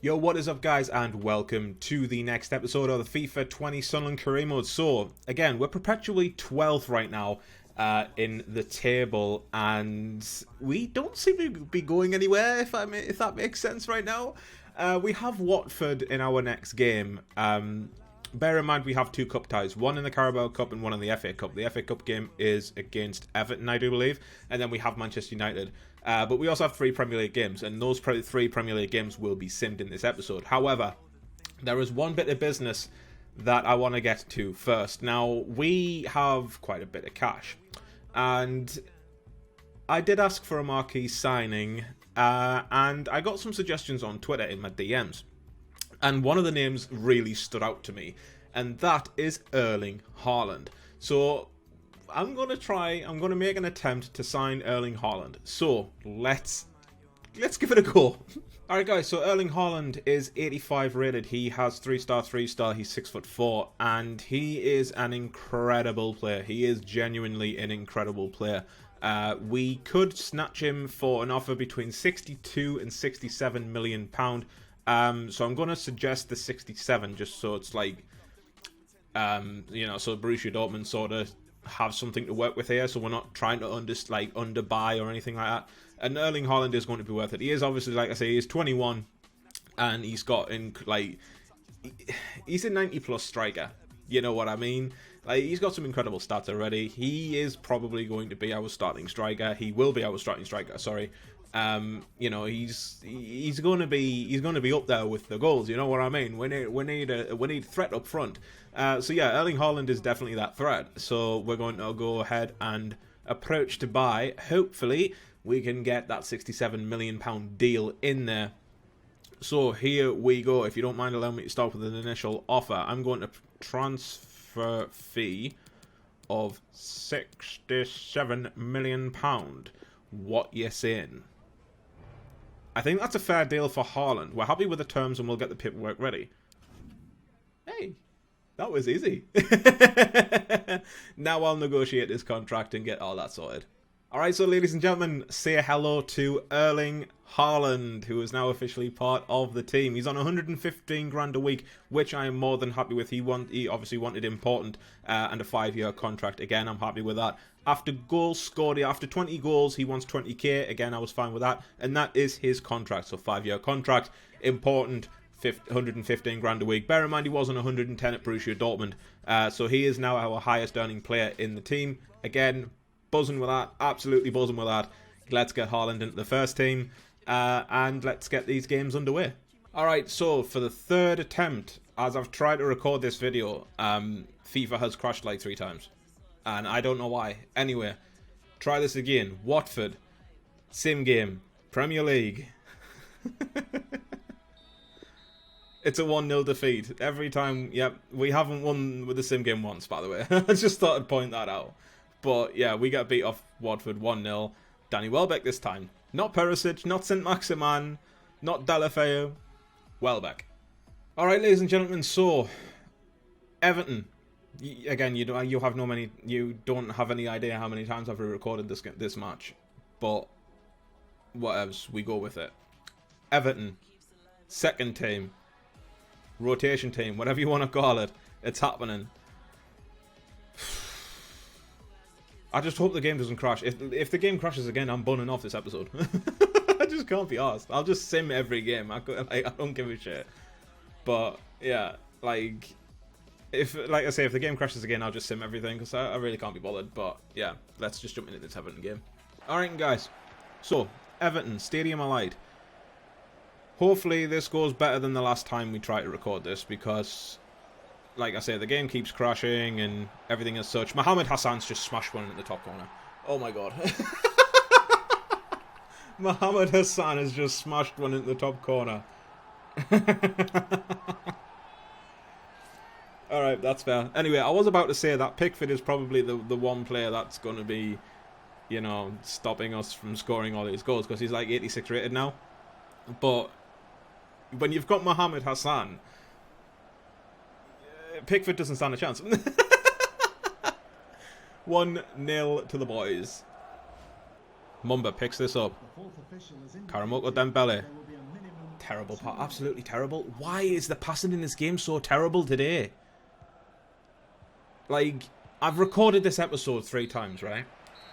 Yo, what is up guys, and welcome to the next episode of the FIFA 20 Sunderland career mode. So, again, we're perpetually 12th right now in the table, and we don't seem to be going anywhere, if that makes sense right now. We have Watford in our next game. Bear in mind we have two cup ties, one in the Carabao Cup and one in the FA Cup. The FA Cup game is against Everton, I do believe, and then we have Manchester United. But we also have 3 Premier League games, and those 3 Premier League games will be simmed in this episode. However, there is one bit of business that I want to get to first. Now, we have quite a bit of cash, and I did ask for a marquee signing, and I got some suggestions on Twitter in my DMs. And one of the names really stood out to me, and that is Erling Haaland. So I'm going to make an attempt to sign Erling Haaland. So let's give it a go. Alright guys, so Erling Haaland is 85 rated. He has 3-star, 3-star, he's 6'4", and he is an incredible player. He is genuinely an incredible player. We could snatch him for an offer between 62 and 67 million pound. So I'm going to suggest the 67, just so it's like, so Borussia Dortmund sort of have something to work with here, so we're not trying to underbuy or anything like that. And Erling Haaland is going to be worth it. He is obviously, like I say, he's 21, and he's got he's a 90+ striker. You know what I mean? Like, he's got some incredible stats already. He is probably going to be our starting striker. He will be our starting striker. Sorry. He's going to be up there with the goals. You know what I mean? We need threat up front. So yeah, Erling Haaland is definitely that threat. So we're going to go ahead and approach to buy. Hopefully, we can get that 67 million pound deal in there. So here we go. If you don't mind, allow me to start with an initial offer. I'm going to transfer fee of 67 million pound. What you saying? I think that's a fair deal for Haaland. We're happy with the terms and we'll get the paperwork ready. Hey, that was easy. Now I'll negotiate this contract and get all that sorted. Alright, so ladies and gentlemen, say hello to Erling Harland, who is now officially part of the team. He's on 115 grand a week, which I am more than happy with. He obviously wanted important and a 5-year contract. Again, I'm happy with that. After goals scored, after 20 goals, he wants 20k. Again, I was fine with that. And that is his contract. So 5-year contract, important, 115 grand a week. Bear in mind, he was on 110 at Borussia Dortmund. So he is now our highest earning player in the team. Again, buzzing with that. Absolutely buzzing with that. Let's get Haaland into the first team. And let's get these games underway. Alright, so for the third attempt, as I've tried to record this video, FIFA has crashed like 3 times. And I don't know why. Anyway, try this again. Watford. Sim game. Premier League. It's a 1-0 defeat. Every time, yep, we haven't won with the sim game once, by the way. I just thought I'd point that out. But yeah, we got beat off Watford 1-0. Danny Welbeck this time. Not Perisic, not Saint-Maximin, not Deulofeu. Welbeck. Alright, ladies and gentlemen, so Everton. Again, you don't have any idea how many times I've recorded this match, but whatevs, we go with it. Everton, second team, rotation team, whatever you want to call it, it's happening. I just hope the game doesn't crash. If the game crashes again, I'm bunning off this episode. I just can't be arsed. I'll just sim every game. I don't give a shit. But yeah, if the game crashes again, I'll just sim everything, because I really can't be bothered. But yeah, let's just jump into this Everton game. Alright guys, so Everton, Stadium of Light. Hopefully this goes better than the last time we tried to record this, because like I say, the game keeps crashing and everything as such. Mohamed Hassan's just smashed one in the top corner. Oh my god. Mohamed Hassan has just smashed one in the top corner. Alright, that's fair. Anyway, I was about to say that Pickford is probably the one player that's going to be, stopping us from scoring all these goals, because he's like 86 rated now. But when you've got Mohamed Hassan, Pickford doesn't stand a chance. 1-0 to the boys. Mumba picks this up. Karamoko Dembele. Terrible, absolutely terrible. Why is the passing in this game so terrible today? Like, I've recorded this episode 3 times, right?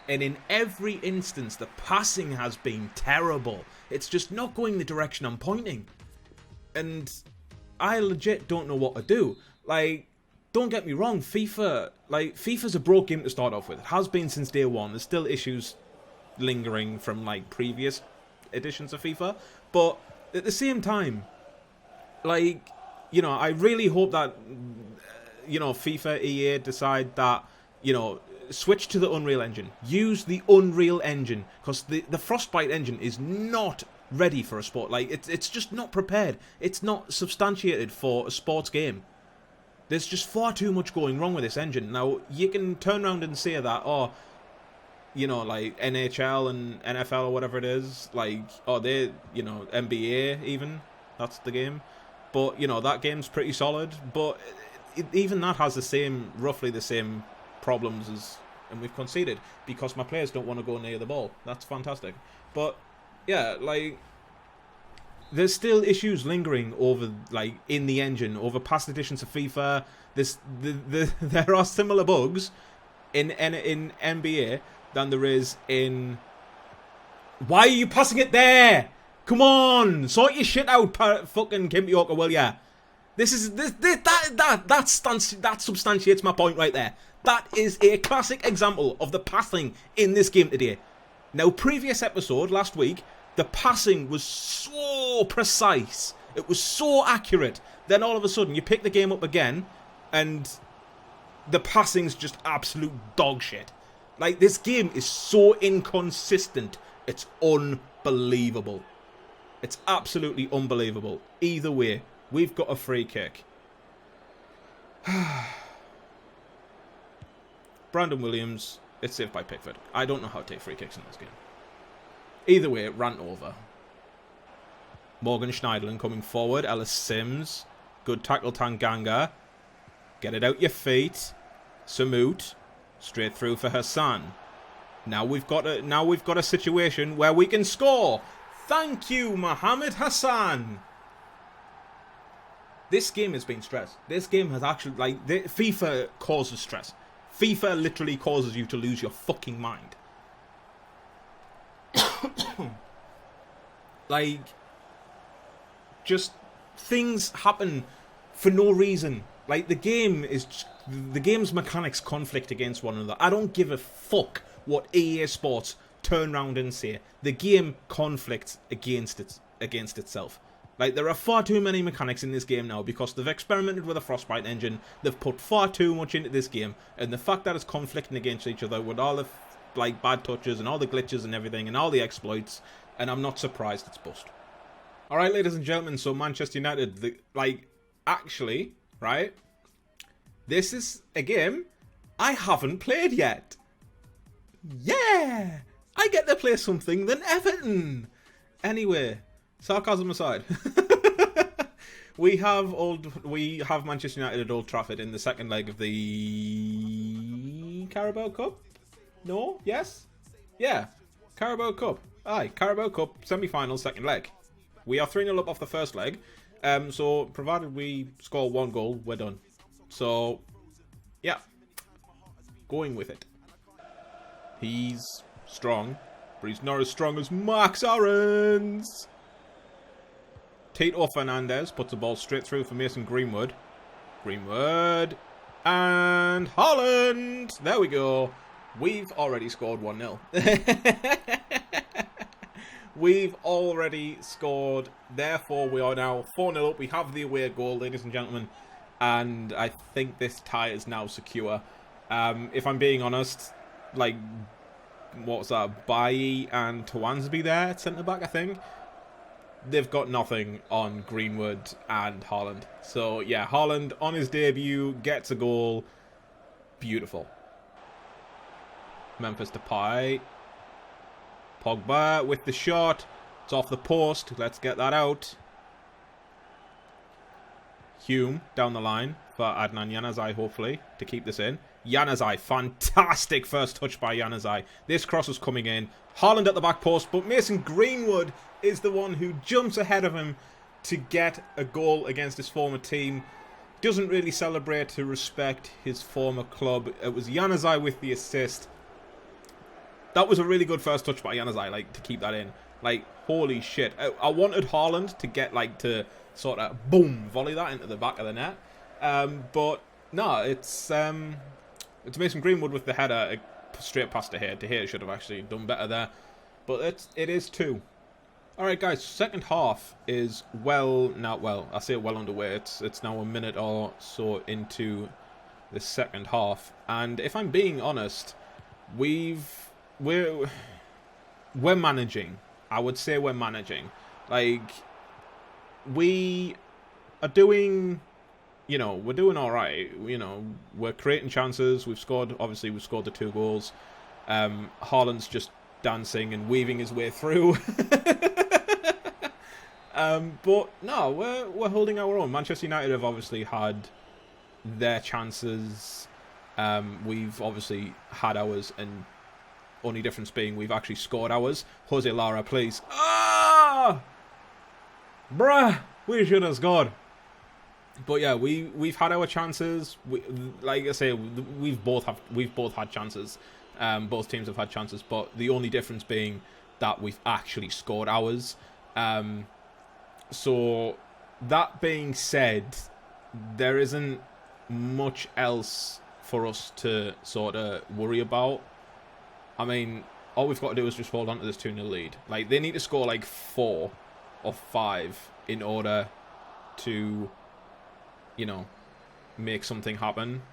And in every instance, the passing has been terrible. It's just not going the direction I'm pointing. And I legit don't know what to do. Like, don't get me wrong, FIFA's a broke game to start off with. It has been since day one. There's still issues lingering from, like, previous editions of FIFA. But at the same time, like, you know, I really hope that, you know, FIFA, EA decide that, you know, switch to the Unreal Engine. Use the Unreal Engine. Because the Frostbite engine is not ready for a sport. Like, it's just not prepared. It's not substantiated for a sports game. There's just far too much going wrong with this engine. Now, you can turn around and say that, oh, you know, like, NHL and NFL or whatever it is, like, oh, they, you know, NBA even, that's the game. But, you know, that game's pretty solid. But even that has roughly the same problems as, and we've conceded, because my players don't want to go near the ball. That's fantastic. But, yeah, like, there's still issues lingering over, like, in the engine, over past editions of FIFA. There are similar bugs in NBA than there is in... Why are you passing it there? Come on! Sort your shit out, fucking Kimpioka, will ya? That substantiates my point right there. That is a classic example of the passing in this game today. Now, previous episode, last week, the passing was so precise. It was so accurate. Then all of a sudden, you pick the game up again, and the passing's just absolute dog shit. Like, this game is so inconsistent. It's unbelievable. It's absolutely unbelievable. Either way, we've got a free kick. Brandon Williams, it's saved by Pickford. I don't know how to take free kicks in this game. Either way, it ran over. Morgan Schneiderlin coming forward. Ellis Sims. Good tackle, Tanganga. Get it out your feet. Samut. Straight through for Hassan. Now we've got a situation where we can score. Thank you, Mohamed Hassan. This game has been stressed. This game has actually, like, FIFA causes stress. FIFA literally causes you to lose your fucking mind. Like, just things happen for no reason. Like, the game's mechanics conflict against one another. I don't give a fuck what EA Sports turn around and say. The game conflicts against itself. Like, there are far too many mechanics in this game now because they've experimented with a Frostbite engine. They've put far too much into this game, and the fact that it's conflicting against each other with all the like bad touches and all the glitches and everything and all the exploits, and I'm not surprised it's bust. All right, ladies and gentlemen, so Manchester United, actually, right? This is a game I haven't played yet. Yeah, I get to play something than Everton. Anyway, sarcasm aside, we have Manchester United at Old Trafford in the second leg of the Carabao Cup. No? Yes? Yeah. Carabao Cup. Aye, Carabao Cup semi-final second leg. We are 3-0 up off the first leg. So, provided we score 1 goal, we're done. So, yeah. Going with it. He's strong, but he's not as strong as Max Aarons. Tito Fernandez puts the ball straight through for Mason Greenwood. Greenwood. And Haaland. There we go. We've already scored 1-0. We've already scored. Therefore, we are now 4-0 up. We have the away goal, ladies and gentlemen. And I think this tie is now secure. If I'm being honest, like, what was that? Bailly and Tawansby there at centre-back, I think. They've got nothing on Greenwood and Haaland. So, yeah, Haaland on his debut gets a goal. Beautiful. Memphis Depay. Pogba with the shot. It's off the post. Let's get that out. Hume down the line for Adnan Januzaj, hopefully, to keep this in. Januzaj, fantastic first touch by Januzaj. This cross was coming in. Haaland at the back post, but Mason Greenwood is the one who jumps ahead of him to get a goal against his former team. Doesn't really celebrate to respect his former club. It was Januzaj with the assist. That was a really good first touch by Januzaj, like, to keep that in. Like, holy shit. I wanted Haaland to get, like, to sort of, boom, volley that into the back of the net. But, no, it's Mason Greenwood with the header, straight past De Gea. De Gea should have actually done better there. But it is 2. Alright, guys, second half is I say well underway. It's now a minute or so into the second half. And if I'm being honest, we're managing. I would say we're managing. Like, we are doing, we're doing all right. We're creating chances. We've scored the 2 goals. Haaland's just dancing and weaving his way through. But no, we're holding our own. Manchester United have obviously had their chances. We've obviously had ours, and only difference being we've actually scored ours. Jose Lara, please. Bruh, we should have scored. But yeah, we've had our chances. Like I say, we've both had chances. Both teams have had chances, but the only difference being that we've actually scored ours. So that being said, there isn't much else for us to sort of worry about. I mean, all we've got to do is just hold on to this 2-0 lead. Like, they need to score like 4 or 5 in order to, make something happen.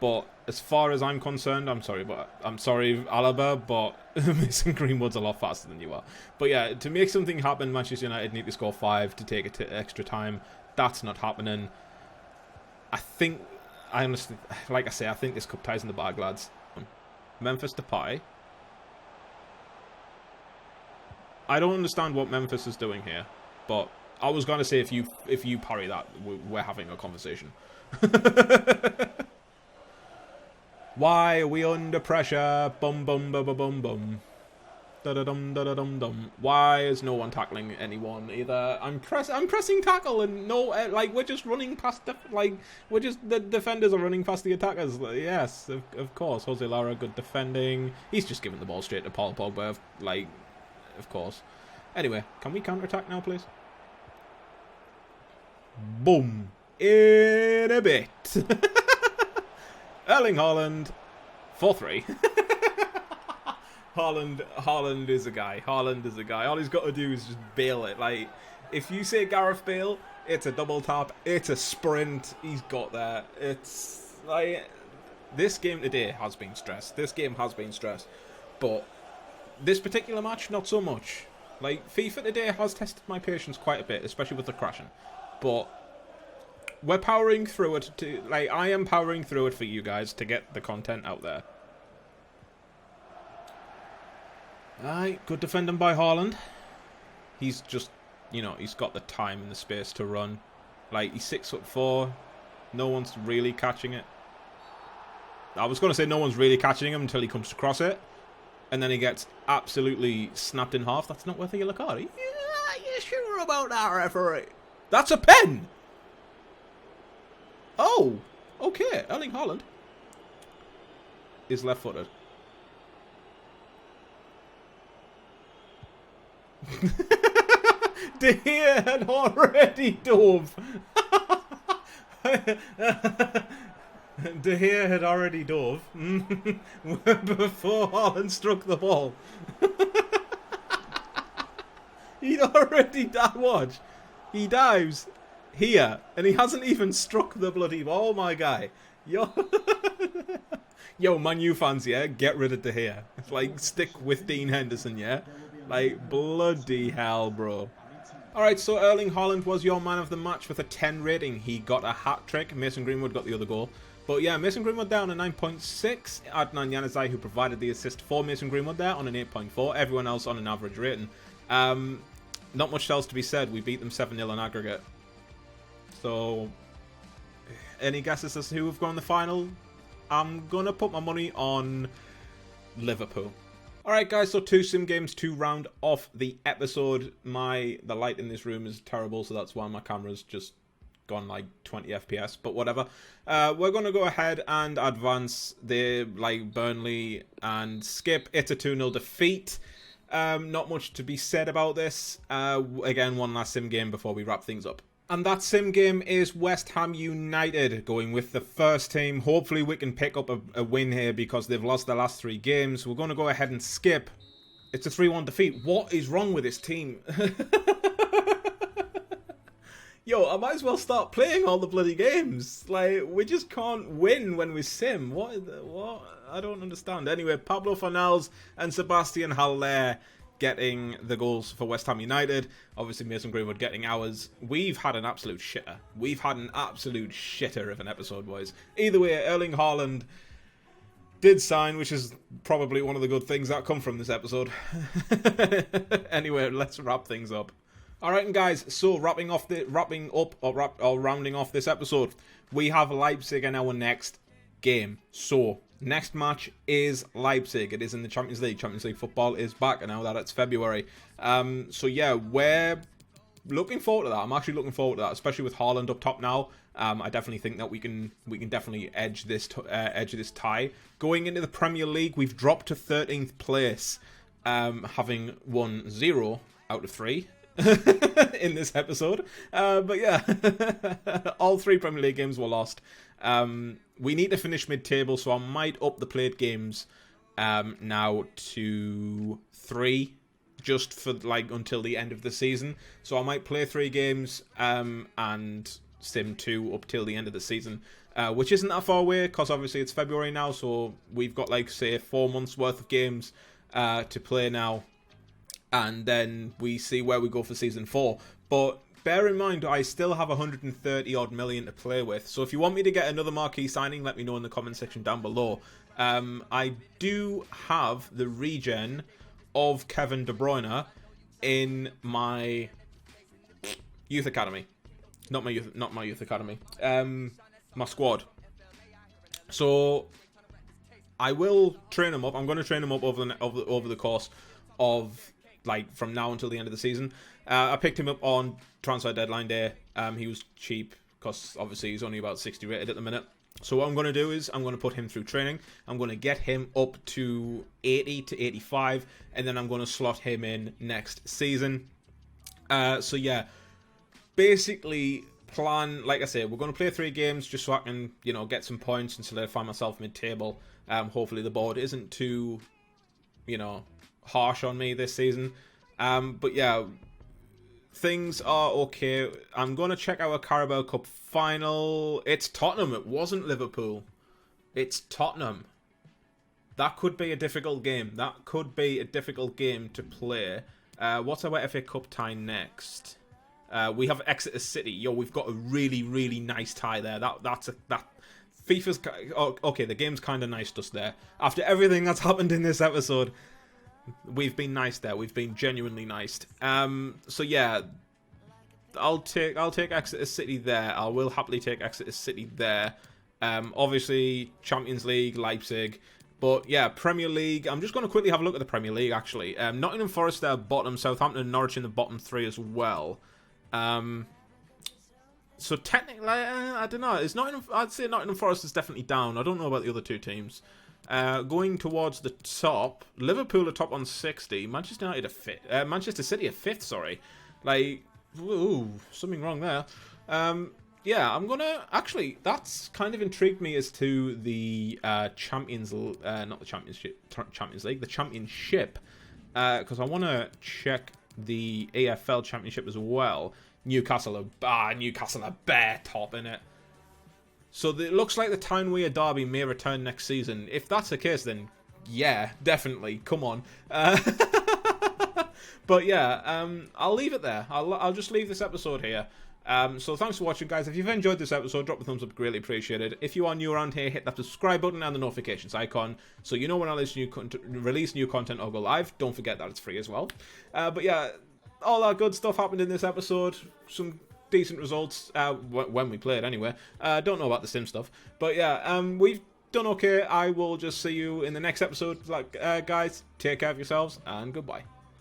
But as far as I'm concerned, I'm sorry, Alaba, but Mason Greenwood's a lot faster than you are. But yeah, to make something happen, Manchester United need to score 5 to take it to extra time. That's not happening. I think this cup tie's in the bag, lads. Memphis Depay. I don't understand what Memphis is doing here, but I was going to say if you parry that, we're having a conversation. Why are we under pressure? Bum bum bum bum bum bum. Da da dum da da dum dum. Why is no one tackling anyone either? I'm pressing tackle and no, we're just running past the defenders are running past the attackers. Yes, of course. Jose Lara, good defending. He's just giving the ball straight to Paul Pogba. Of course. Anyway, can we counter-attack now, please? Boom. In a bit. Erling Haaland, 4-3. Haaland is a guy. Haaland is a guy. All he's got to do is just bail it. Like, if you say Gareth Bale, it's a double tap. It's a sprint. He's got there. It's like, this game today has been stressed. But this particular match, not so much. Like, FIFA today has tested my patience quite a bit, especially with the crashing. But we're powering through it. I am powering through it for you guys to get the content out there. Alright, good defending by Haaland. He's just, he's got the time and the space to run. Like, he's 6'4". No one's really catching it. I was going to say no one's really catching him until he comes to cross it. And then he gets absolutely snapped in half. That's not worth a yellow card. Yeah, you sure about that, referee? That's a pen! Oh, okay. Erling Haaland is left-footed. De Gea had already dove. De Gea had already dove before Haaland struck the ball. He'd already dived. Watch. He dives here, and he hasn't even struck the bloody ball, my guy. Yo, Man U fans, yeah, get rid of De Gea. It's like, stick with Dean Henderson, yeah? Like, bloody hell, bro. Alright, so Erling Haaland was your man of the match with a 10 rating. He got a hat-trick. Mason Greenwood got the other goal. But yeah, Mason Greenwood down a 9.6. Adnan Januzaj, who provided the assist for Mason Greenwood there, on an 8.4. Everyone else on an average rating. Not much else to be said. We beat them 7-0 on aggregate. So, any guesses as to who have gone the final? I'm going to put my money on Liverpool. Alright guys, so 2 sim games to round off the episode. The light in this room is terrible, so that's why my camera's just gone like 20 FPS, but whatever. We're going to go ahead and advance the Burnley and skip. It's a 2-0 defeat. Not much to be said about this. Again, one last sim game before we wrap things up. And that sim game is West Ham United going with the first team. Hopefully we can pick up a win here because they've lost their last 3 games. We're going to go ahead and skip. It's a 3-1 defeat. What is wrong with this team? Yo, I might as well start playing all the bloody games. Like, we just can't win when we sim. What? I don't understand. Anyway, Pablo Fornals and Sebastian Haller getting the goals for West Ham United. Obviously, Mason Greenwood getting ours. We've had an absolute shitter. We've had an absolute shitter of an episode, boys. Either way, Erling Haaland did sign, which is probably one of the good things that come from this episode. Anyway, let's wrap things up. Alright, and guys, so rounding off this episode, we have Leipzig in our next game. So, next match is Leipzig. It is in the Champions League. Champions League football is back now that it's February. So yeah, we're looking forward to that. I'm actually looking forward to that, especially with Haaland up top now. I definitely think that we can definitely edge this tie. Going into the Premier League, we've dropped to 13th place, having won 0 out of 3. In this episode, but yeah, all 3 Premier League games were lost. We need to finish mid-table, so I might up the played games now to 3, just for until the end of the season. So I might play 3 games and sim 2 up till the end of the season, which isn't that far away because obviously it's February now, so we've got say 4 months worth of games to play now. And then we see where we go for Season 4. But bear in mind, I still have 130 odd million to play with. So if you want me to get another marquee signing, let me know in the comment section down below. I do have the regen of Kevin De Bruyne in my youth academy. Not my youth academy. My squad. So I will train him up. I'm going to train him up over the course of from now until the end of the season. I picked him up on transfer deadline day. He was cheap because obviously he's only about 60 rated at the minute. So what I'm going to do is I'm going to put him through training. I'm going to get him up to 80 to 85, and then I'm going to slot him in next season. So yeah, basically plan, like I say, we're going to play 3 games just so I can, get some points and solidify myself mid-table. Hopefully the board isn't too, harsh on me this season. But yeah, things are okay. I'm going to check our Carabao Cup final. It's Tottenham. It wasn't Liverpool. It's Tottenham. That could be a difficult game. That could be a difficult game to play. What's our FA Cup tie next? We have Exeter City. Yo, we've got a really, really nice tie there. That's FIFA's... okay, the game's kind of nice just there. After everything that's happened in this episode, we've been nice there. We've been genuinely nice. So yeah, I'll take Exeter City there. I will happily take Exeter City there. Obviously, Champions League, Leipzig. But yeah, Premier League. I'm just going to quickly have a look at the Premier League, actually. Nottingham Forest there, bottom. Southampton and Norwich in the bottom 3 as well. So technically, I don't know. I'd say Nottingham Forest is definitely down. I don't know about the other 2 teams. Going towards the top, Liverpool are top on 60. Manchester United are 5th. Manchester City are 5th. Sorry, ooh, something wrong there. Yeah, I'm gonna actually. That's kind of intrigued me as to the not the championship, Champions League, the championship, because I want to check the AFL Championship as well. Newcastle are bare top in it. So it looks like the Townweir Derby may return next season. If that's the case, then yeah, definitely. Come on. But yeah, I'll leave it there. I'll just leave this episode here. So thanks for watching, guys. If you've enjoyed this episode, drop a thumbs up. Greatly appreciated. If you are new around here, hit that subscribe button and the notifications icon so you know when I release new content or go live. Don't forget that it's free as well. But yeah, all that good stuff happened in this episode. Some decent results when we played anyway. Don't know about the sim stuff, but yeah, we've done okay. I will just see you in the next episode. Like, guys, take care of yourselves, and goodbye.